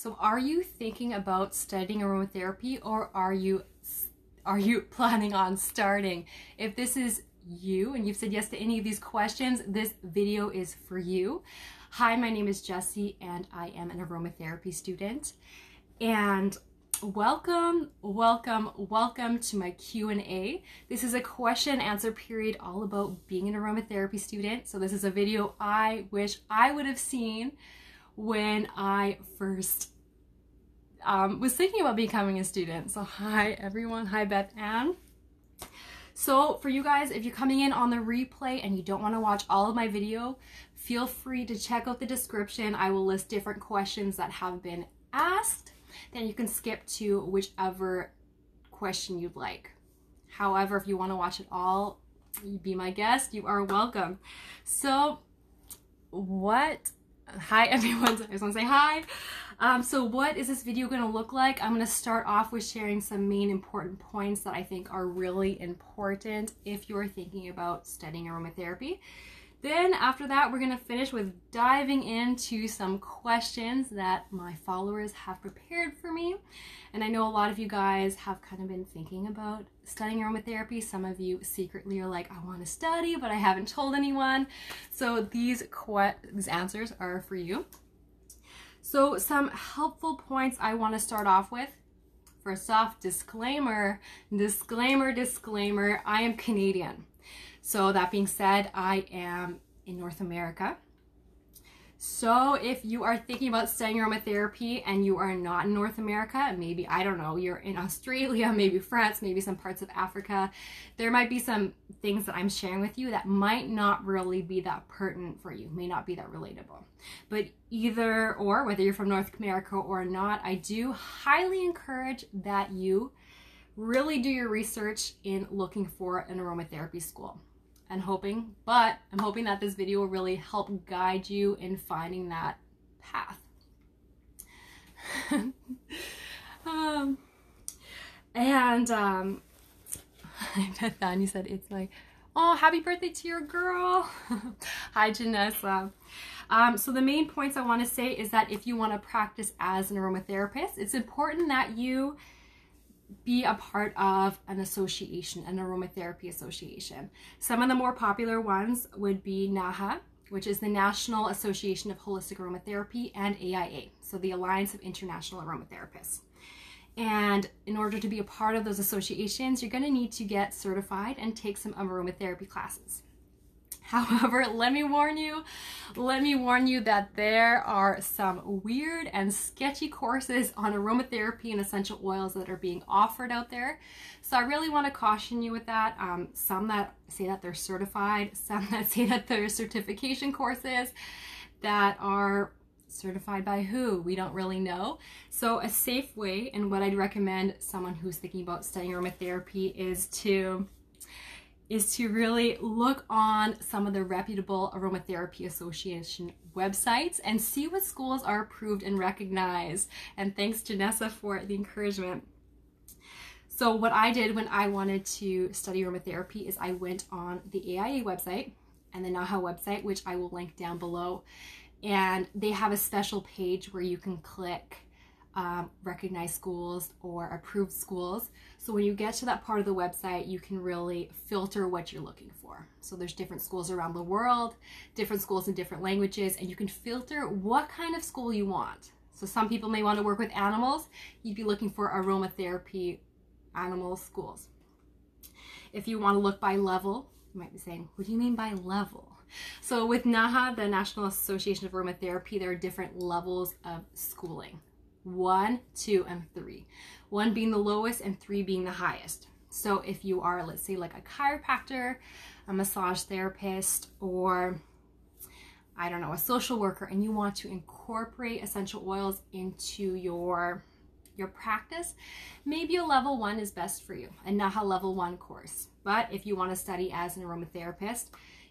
So are you thinking about studying aromatherapy, or are you planning on starting? If this is you and you've said yes to any of these questions, this video is for you. Hi, my name is Jessie and I am an aromatherapy student. And welcome to my Q&A. This is a question and answer period all about being an aromatherapy student. So this is a video I wish I would have seen when I first was thinking about becoming a student. So hi everyone, hi Beth Ann. So for you guys, if you're coming in on the replay and you don't want to watch all of my video, feel free to check out the description. I will list different questions that have been asked. Then you can skip to whichever question you'd like. However, if you want to watch it all, be my guest, you are welcome. So hi everyone, I just want to say hi. So what is this video going to look like? I'm going to start off with sharing some main important points that I think are really important if you're thinking about studying aromatherapy. Then after that, we're going to finish with diving into some questions that my followers have prepared for me. And I know a lot of you guys have kind of been thinking about studying aromatherapy. Some of you secretly are like, I want to study, but I haven't told anyone. So these answers are for you. So some helpful points I want to start off with. First off, disclaimer, I am Canadian. So that being said, I am in North America. So if you are thinking about studying aromatherapy and you are not in North America, maybe, I don't know, you're in Australia, maybe France, maybe some parts of Africa, there might be some things that I'm sharing with you that might not really be that pertinent for you, may not be that relatable. But either or, whether you're from North America or not, I do highly encourage that you really do your research in looking for an aromatherapy school. I'm hoping that this video will really help guide you in finding that path. Bethany said it's like, oh, happy birthday to your girl. Hi, Janessa. So the main points I want to say is that if you want to practice as an aromatherapist, it's important that you be a part of an association, an aromatherapy association. Some of the more popular ones would be NAHA, which is the National Association of Holistic Aromatherapy, and AIA, so the Alliance of International Aromatherapists. And in order to be a part of those associations, you're going to need to get certified and take some aromatherapy classes. However, let me warn you that there are some weird and sketchy courses on aromatherapy and essential oils that are being offered out there. So I really want to caution you with that. Some that say that they're certified, some that say that they're certification courses that are certified by who? We don't really know. So a safe way, and what I'd recommend someone who's thinking about studying aromatherapy is to really look on some of the reputable aromatherapy association websites and see what schools are approved and recognized. And thanks, Janessa, for the encouragement. So what I did when I wanted to study aromatherapy is I went on the AIA website and the NAHA website, which I will link down below. And they have a special page where you can click recognized schools or approved schools. So when you get to that part of the website, you can really filter what you're looking for. So there's different schools around the world, different schools in different languages, and you can filter what kind of school you want. So some people may want to work with animals. You'd be looking for aromatherapy animal schools. If you want to look by level, you might be saying, what do you mean by level? So with NAHA, the National Association of Aromatherapy, there are different levels of schooling. 1, 2, and 3. 1 being the lowest and 3 being the highest. So if you are, let's say, like a chiropractor, a massage therapist, or I don't know, a social worker, and you want to incorporate essential oils into your practice, maybe a level 1 is best for you, a NAHA level 1 course. But if you want to study as an aromatherapist,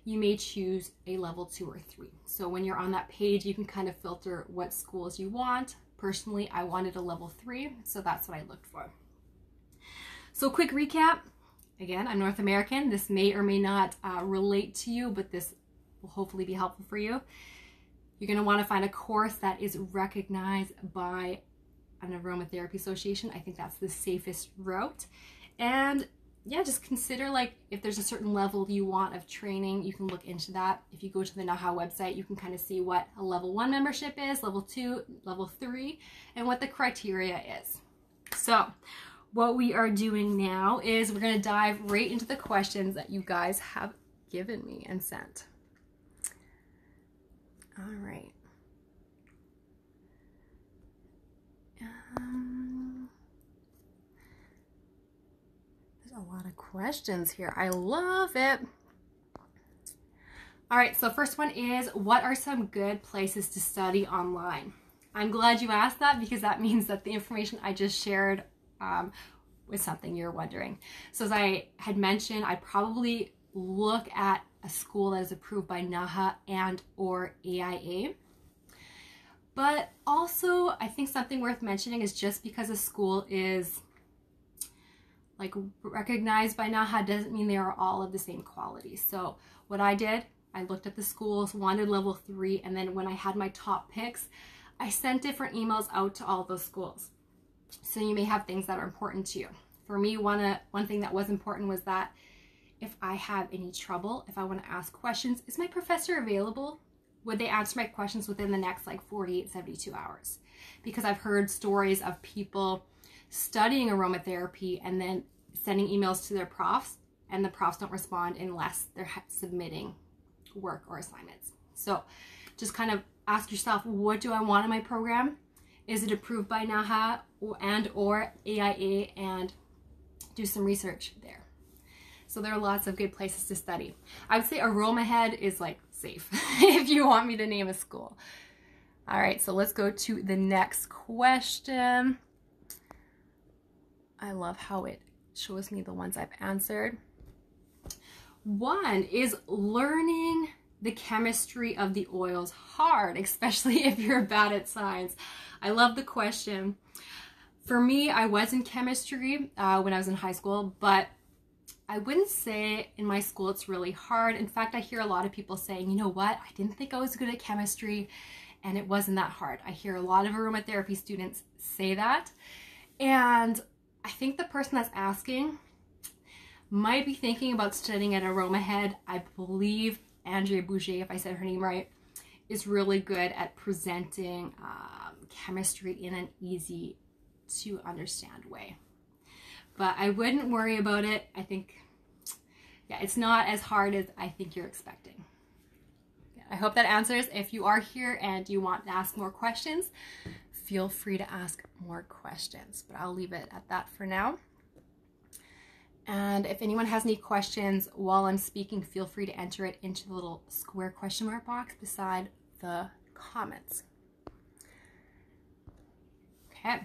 you may choose a level 2 or 3. So when you're on that page, you can kind of filter what schools you want. Personally, I wanted a level 3, so that's what I looked for. So quick recap. Again, I'm North American. This may or may not relate to you, but this will hopefully be helpful for you. You're going to want to find a course that is recognized by an aromatherapy association. I think that's the safest route. And yeah, just consider like if there's a certain level you want of training, you can look into that. If you go to the NAHA website, you can kind of see what a level 1 membership is, level 2, level 3, and what the criteria is. So what we are doing now is we're going to dive right into the questions that you guys have given me and sent. All right. There's a lot of questions here. I love it. All right, so first one is, what are some good places to study online? I'm glad you asked that because that means that the information I just shared was something you're wondering. So as I had mentioned, I'd probably look at a school that is approved by NAHA and or AIA. But also, I think something worth mentioning is just because a school is like recognized by NAHA doesn't mean they are all of the same quality. So what I did, I looked at the schools, wanted level 3, and then when I had my top picks, I sent different emails out to all those schools. So you may have things that are important to you. For me, one thing that was important was that if I have any trouble, if I want to ask questions, is my professor available? Would they answer my questions within the next like 48, 72 hours? Because I've heard stories of people studying aromatherapy and then sending emails to their profs, and the profs don't respond unless they're submitting work or assignments. So just kind of ask yourself, what do I want in my program? Is it approved by NAHA and or AIA? And do some research there. So there are lots of good places to study. I would say AromaHead is like safe if you want me to name a school. All right, so let's go to the next question. I love how it shows me the ones I've answered. One is, learning the chemistry of the oils hard, especially if you're bad at science? I love the question. For me, I was in chemistry when I was in high school, but I wouldn't say in my school it's really hard. In fact, I hear a lot of people saying, you know what, I didn't think I was good at chemistry and it wasn't that hard. I hear a lot of aromatherapy students say that. And I think the person that's asking might be thinking about studying at AromaHead. I believe Andrea Bouger, if I said her name right, is really good at presenting chemistry in an easy to understand way. But I wouldn't worry about it. I think, yeah, it's not as hard as I think you're expecting. I hope that answers. If you are here and you want to ask more questions, feel free to ask more questions, but I'll leave it at that for now. And if anyone has any questions while I'm speaking, feel free to enter it into the little square question mark box beside the comments. Okay.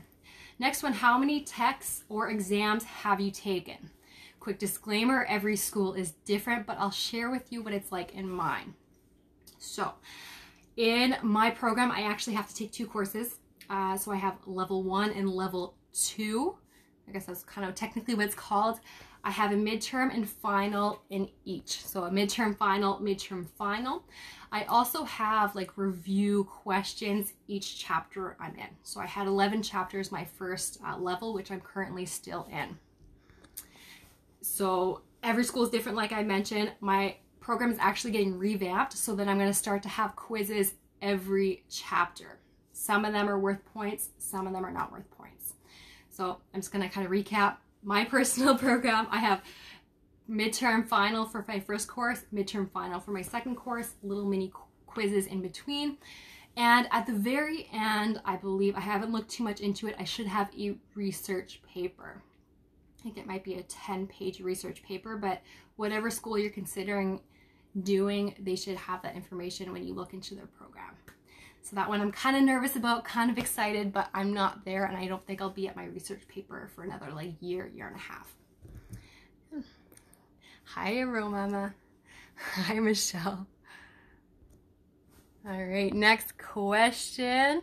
Next one, how many texts or exams have you taken? Quick disclaimer, every school is different, but I'll share with you what it's like in mine. So in my program, I actually have to take 2 courses. So I have level 1 and level 2. I guess that's kind of technically what it's called. I have a midterm and final in each. So a midterm final. I also have like review questions each chapter I'm in. So I had 11 chapters my first level, which I'm currently still in. So every school is different, like I mentioned. My program is actually getting revamped, so that I'm going to start to have quizzes every chapter. Some of them are worth points, some of them are not worth points. So I'm just going to kind of recap my personal program. I have midterm final for my first course, midterm final for my second course, little mini quizzes in between. And at the very end, I believe, I haven't looked too much into it, I should have a research paper. I think it might be a 10-page research paper, but whatever school you're considering doing, they should have that information when you look into their program. So that one I'm kind of nervous about, kind of excited, but I'm not there, and I don't think I'll be at my research paper for another like year and a half. Hi, Aromama. Hi, Michelle. All right, next question.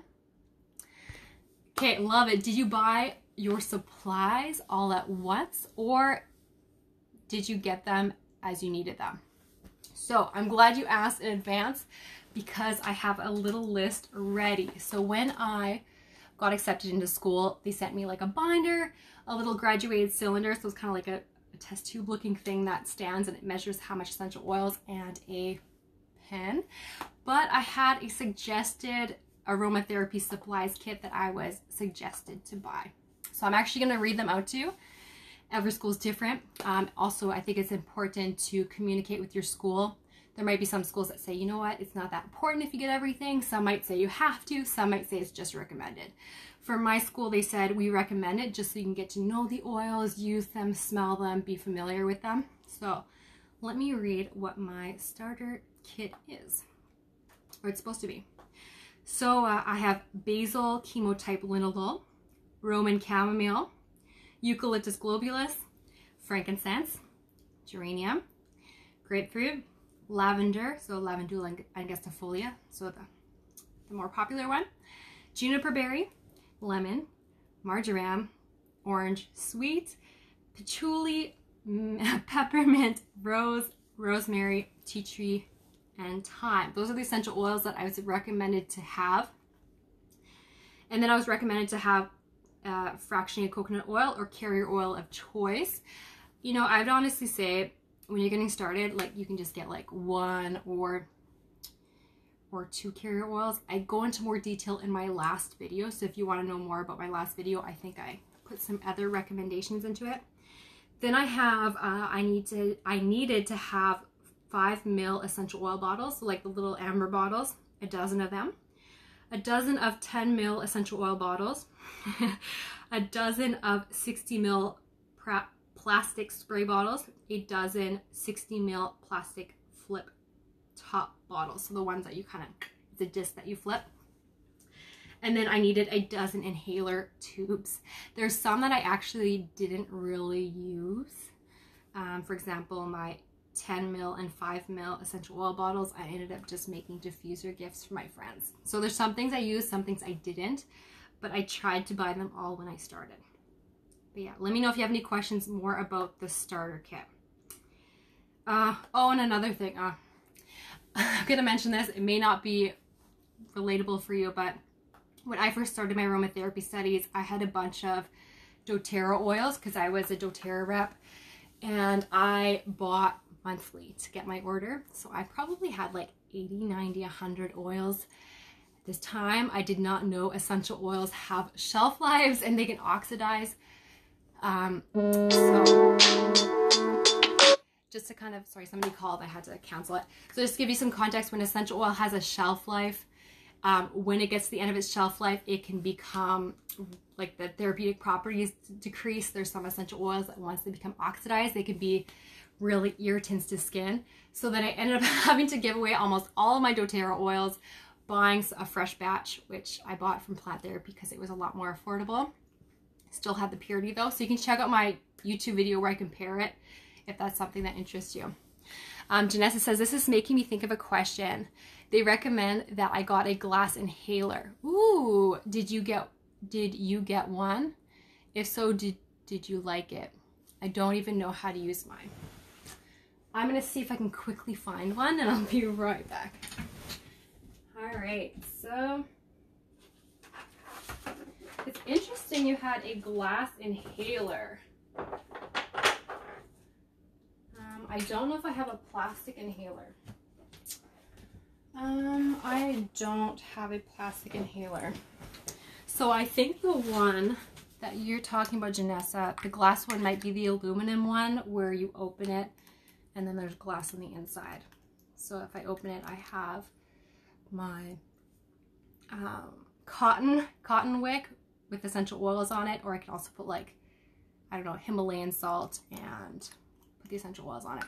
Okay, love it. Did you buy your supplies all at once, or did you get them as you needed them? So I'm glad you asked in advance, because I have a little list ready. So when I got accepted into school, they sent me like a binder, a little graduated cylinder. So it's kind of like a test tube looking thing that stands and it measures how much essential oils, and a pen. But I had a suggested aromatherapy supplies kit that I was suggested to buy. So I'm actually going to read them out to you. Every school is different. Also, I think it's important to communicate with your school. There might be some schools that say, you know what, it's not that important if you get everything. Some might say you have to. Some might say it's just recommended. For my school, they said we recommend it just so you can get to know the oils, use them, smell them, be familiar with them. So let me read what my starter kit is, or it's supposed to be. So I have basil chemotype linalool, Roman chamomile, eucalyptus globulus, frankincense, geranium, grapefruit, lavender, so lavandula angustifolia, so the more popular one, juniper berry, lemon, marjoram, orange, sweet, patchouli, peppermint, rose, rosemary, tea tree, and thyme. Those are the essential oils that I was recommended to have. And then I was recommended to have fractionated coconut oil or carrier oil of choice. You know, I'd honestly say when you're getting started, like you can just get like 1 or 2 carrier oils. I go into more detail in my last video, so if you want to know more about my last video, I think I put some other recommendations into it. Then I have I needed to have 5 ml essential oil bottles, so like the little amber bottles, a dozen of them, a dozen of 10 ml essential oil bottles, a dozen of 60 ml plastic spray bottles, a dozen 60 ml plastic flip top bottles, so the ones that you kind of, the disc that you flip. And then I needed a dozen inhaler tubes. There's some that I actually didn't really use. For example, my 10 ml and 5 ml essential oil bottles, I ended up just making diffuser gifts for my friends. So there's some things I used, some things I didn't, but I tried to buy them all when I started. But yeah, let me know if you have any questions more about the starter kit. Oh, and another thing, I'm gonna mention this, it may not be relatable for you, but when I first started my aromatherapy studies, I had a bunch of doTERRA oils because I was a doTERRA rep, and I bought monthly to get my order. So I probably had like 80, 90, 100 oils. At this time, I did not know essential oils have shelf lives and they can oxidize. So just to kind of, sorry, somebody called, I had to cancel it. So just to give you some context, when essential oil has a shelf life, when it gets to the end of its shelf life, it can become, like the therapeutic properties decrease. There's some essential oils that once they become oxidized, they can be really irritants to skin. So then I ended up having to give away almost all of my doTERRA oils, buying a fresh batch, which I bought from Plant Therapy because it was a lot more affordable. Still had the purity though. So you can check out my YouTube video where I compare it if that's something that interests you. Janessa says, this is making me think of a question. They recommend that I got a glass inhaler. Ooh, did you get one? If so, did you like it? I don't even know how to use mine. I'm gonna see if I can quickly find one and I'll be right back. All right, so it's interesting you had a glass inhaler. I don't know if I have a plastic inhaler. I don't have a plastic inhaler. So I think the one that you're talking about, Janessa, the glass one might be the aluminum one where you open it and then there's glass on the inside. So if I open it, I have my cotton wick with essential oils on it, or I can also put like, I don't know, Himalayan salt and put the essential oils on it.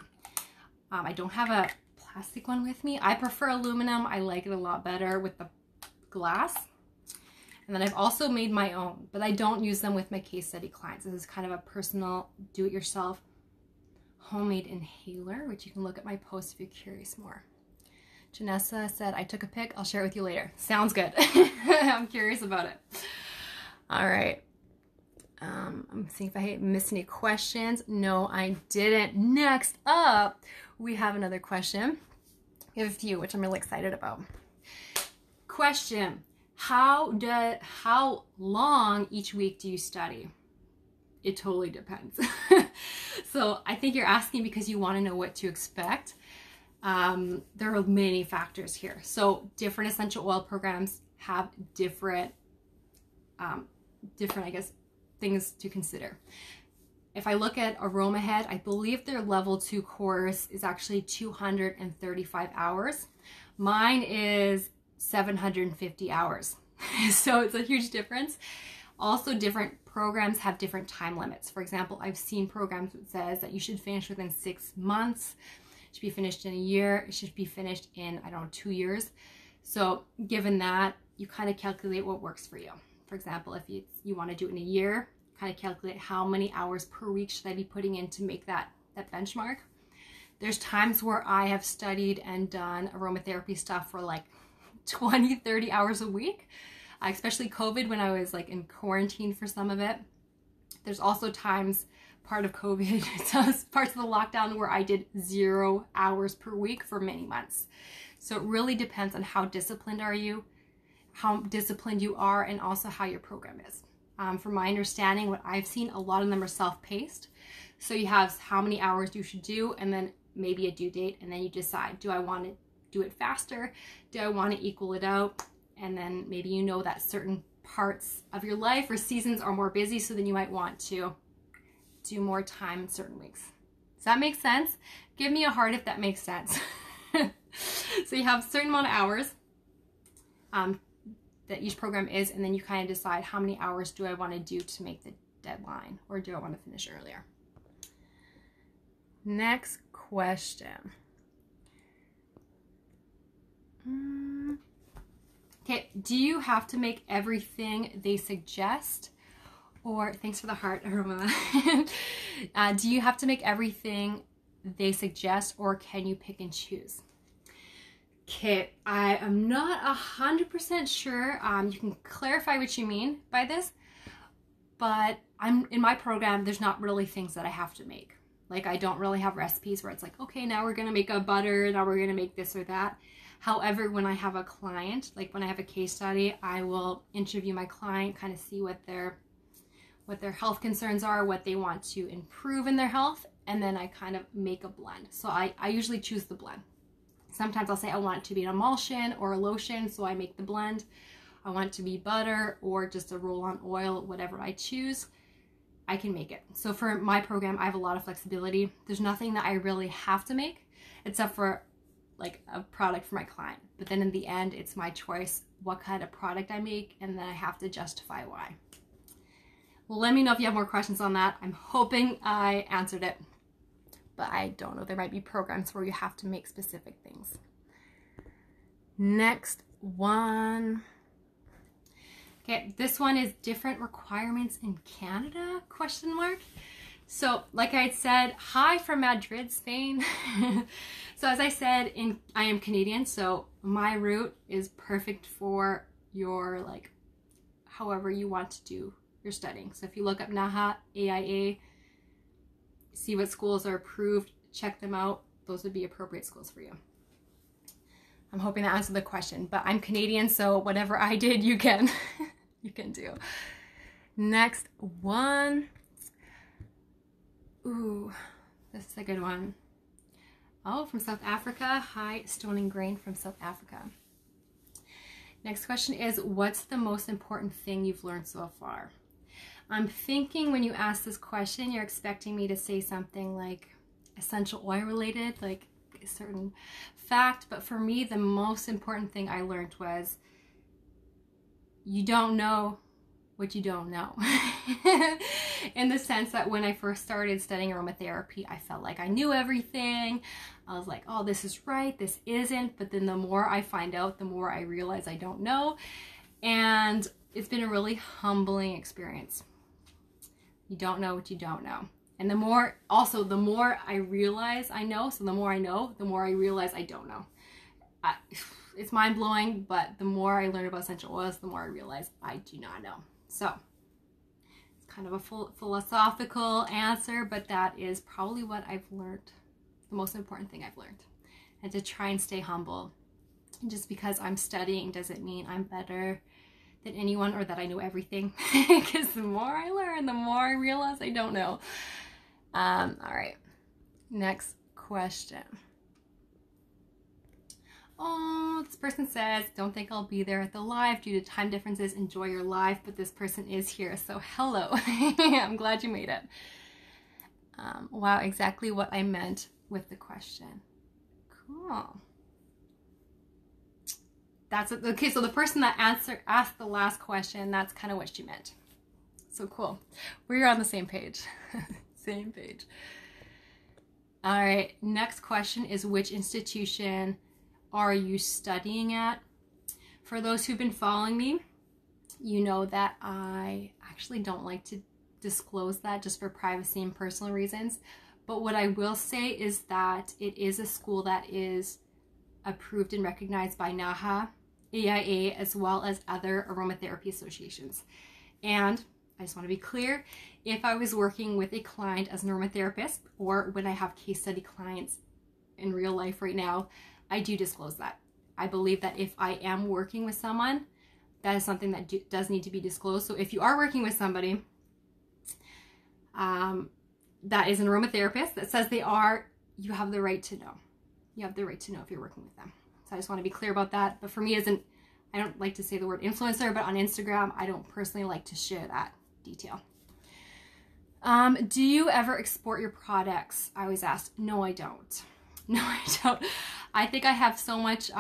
I don't have a plastic one with me. I prefer aluminum. I like it a lot better with the glass. And then I've also made my own, but I don't use them with my case study clients. This is kind of a personal do-it-yourself homemade inhaler, which you can look at my post if you're curious more. Janessa said, I took a pic. I'll share it with you later. Sounds good. I'm curious about it. All right. I'm seeing if I missed any questions. No, I didn't. Next up, we have another question We have a few, which I'm really excited about. Question: how long each week do you study? It totally depends. So I think you're asking because you want to know what to expect. There are many factors here. So different essential oil programs have different, I guess, things to consider. If I look at AromaHead, I believe their level 2 course is actually 235 hours. Mine is 750 hours. So it's a huge difference. Also, different programs have different time limits. For example, I've seen programs that says that you should finish within 6 months. It should be finished in a year. It should be finished in, I don't know, 2 years. So given that, you kind of calculate what works for you. For example, if you want to do it in a year, kind of calculate how many hours per week should I be putting in to make that benchmark. There's times where I have studied and done aromatherapy stuff for like 20, 30 hours a week. Especially COVID, when I was like in quarantine for some of it. There's also times, part of COVID, parts of the lockdown where I did 0 hours per week for many months. So it really depends on how disciplined you are, and also how your program is. From my understanding, what I've seen, a lot of them are self-paced. So you have how many hours you should do, and then maybe a due date, and then you decide, do I want to do it faster? Do I want to equal it out? And then maybe you know that certain parts of your life or seasons are more busy, so then you might want to do more time in certain weeks. Does that make sense? Give me a heart if that makes sense. So you have a certain amount of hours that each program is, and then you kind of decide how many hours do I want to do to make the deadline, or do I want to finish earlier? Next question. Okay, do you have to make everything they suggest? Or, thanks for the heart, Aroma. Do you have to make everything they suggest, or can you pick and choose? Okay, I am not 100% sure. You can clarify what you mean by this, but in my program, there's not really things that I have to make. Like, I don't really have recipes where it's like, okay, now we're gonna make a butter, now we're gonna make this or that. However, when I have a client, like when I have a case study, I will interview my client, kind of see what their health concerns are, what they want to improve in their health, and then I kind of make a blend. So I usually choose the blend. Sometimes I'll say I want it to be an emulsion or a lotion, so I make the blend. I want it to be butter or just a roll-on oil, whatever I choose, I can make it. So for my program, I have a lot of flexibility. There's nothing that I really have to make, except for like a product for my client. But then in the end, it's my choice what kind of product I make, and then I have to justify why. Let me know if you have more questions on that. I'm hoping I answered it, but I don't know. There might be programs where you have to make specific things. Next one. Okay, this one is different requirements in Canada, question mark. So like I had said, hi from Madrid, Spain. So as I said, I am Canadian, so my route is perfect for your, like, however you want to do your studying. So if you look up NAHA, AIA, see what schools are approved, check them out. Those would be appropriate schools for you. I'm hoping that answered the question, but I'm Canadian, so whatever I did, you can, you can do. Next one. Ooh, this is a good one. Oh, from South Africa. Hi, Stone and Grain from South Africa. Next question is, what's the most important thing you've learned so far? I'm thinking when you ask this question, you're expecting me to say something like essential oil related, like a certain fact. But for me, the most important thing I learned was you don't know what you don't know. In the sense that when I first started studying aromatherapy, I felt like I knew everything. I was like, oh, this is right, this isn't. But then the more I find out, the more I realize I don't know. And it's been a really humbling experience. You don't know what you don't know. And the more I realize I know, so the more I know, the more I realize I don't know. It's mind-blowing, but the more I learn about essential oils, the more I realize I do not know. So it's kind of a philosophical answer, but that is probably what I've learned, the most important thing I've learned. and to try and stay humble. Just because I'm studying doesn't mean I'm better than anyone or that I know everything, because the more I learn, the more I realize I don't know. All right, next question. Oh, this person says, don't think I'll be there at the live due to time differences. Enjoy your live, but this person is here, so hello. I'm glad you made it. Wow, exactly what I meant with the question. Cool. That's okay. So the person that asked the last question, that's kind of what she meant. So cool. We're on the same page. Same page. All right. Next question is, which institution are you studying at? For those who've been following me, you know that I actually don't like to disclose that just for privacy and personal reasons. But what I will say is that it is a school that is approved and recognized by NAHA, AIA, as well as other aromatherapy associations. And I just want to be clear, if I was working with a client as an aromatherapist, or when I have case study clients in real life right now, I do disclose that. I believe that if I am working with someone, that is something that does need to be disclosed. So if you are working with somebody that is an aromatherapist that says they are, you have the right to know. You have the right to know if you're working with them. So I just want to be clear about that. But for me, I don't like to say the word influencer, but on Instagram, I don't personally like to share that detail. Do you ever export your products? I always ask. No, I don't. No, I don't. I think I have so much.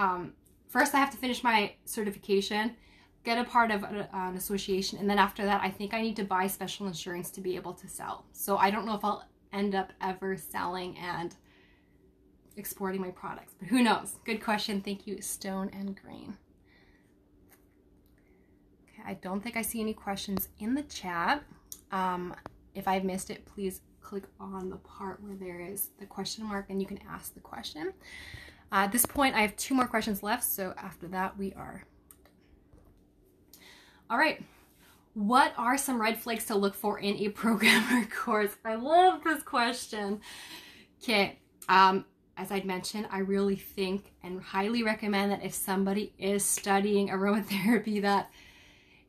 First, I have to finish my certification, get a part of an association, and then after that, I think I need to buy special insurance to be able to sell. So I don't know if I'll end up ever selling and exporting my products, but who knows? Good question. Thank you, Stone and Green. Okay, I don't think I see any questions in the chat. If I've missed it, please click on the part where there is the question mark and you can ask the question. At this point, I have 2 more questions left, so after that, we are done. All right. What are some red flags to look for in a program or course? I love this question. Okay. As I'd mentioned, I really think and highly recommend that if somebody is studying aromatherapy, that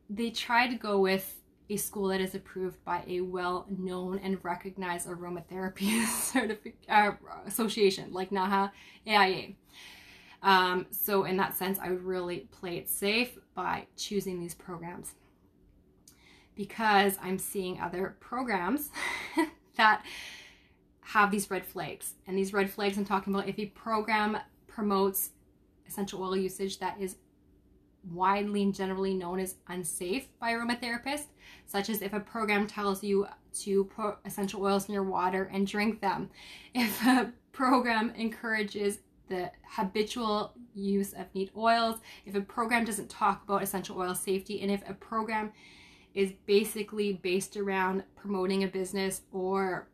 they try to go with a school that is approved by a well-known and recognized aromatherapy association like NAHA, AIA. So in that sense, I would really play it safe by choosing these programs, because I'm seeing other programs that have these red flags. And these red flags I'm talking about, if a program promotes essential oil usage that is widely and generally known as unsafe by aromatherapists, such as if a program tells you to put essential oils in your water and drink them, if a program encourages the habitual use of neat oils, if a program doesn't talk about essential oil safety, and if a program is basically based around promoting a business or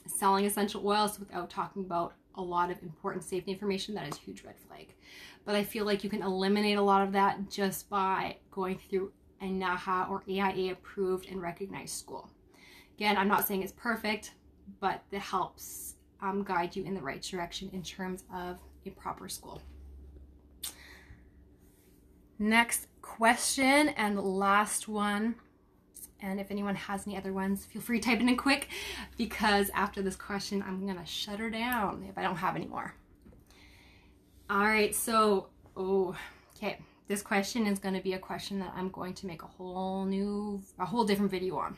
selling essential oils without talking about a lot of important safety information, that is a huge red flag. But I feel like you can eliminate a lot of that just by going through a NAHA or AIA approved and recognized school. Again, I'm not saying it's perfect, but it helps guide you in the right direction in terms of a proper school. Next question and last one. And if anyone has any other ones, feel free to type it in quick, because after this question, I'm going to shut her down if I don't have any more. All right, so, okay. This question is going to be a question that I'm going to make a whole different video on.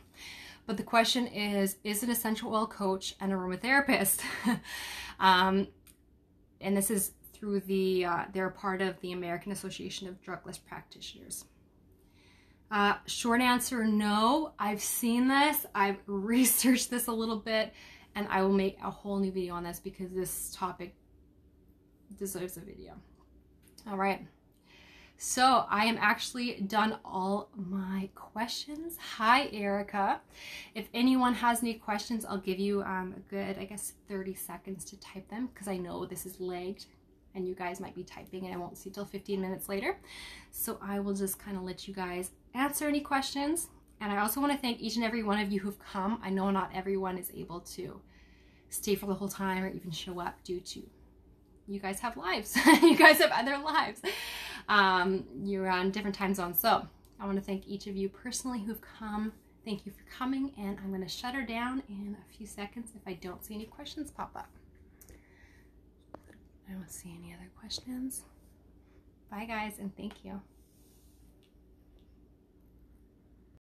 But the question is an essential oil coach and aromatherapist? And this is through they're part of the American Association of Drugless Practitioners. Short answer, no. I've seen this, I've researched this a little bit, and I will make a whole new video on this because this topic deserves a video. All right. So I am actually done all my questions. Hi, Erica. If anyone has any questions, I'll give you a good, I guess, 30 seconds to type them, because I know this is lagged and you guys might be typing and I won't see till 15 minutes later. So I will just kind of let you guys answer any questions. And I also want to thank each and every one of you who've come. I know not everyone is able to stay for the whole time or even show up due to you guys have lives. You guys have other lives. You're on different time zones. So I want to thank each of you personally who've come. Thank you for coming, and I'm going to shut her down in a few seconds if I don't see any questions pop up. I don't see any other questions. Bye guys, and thank you.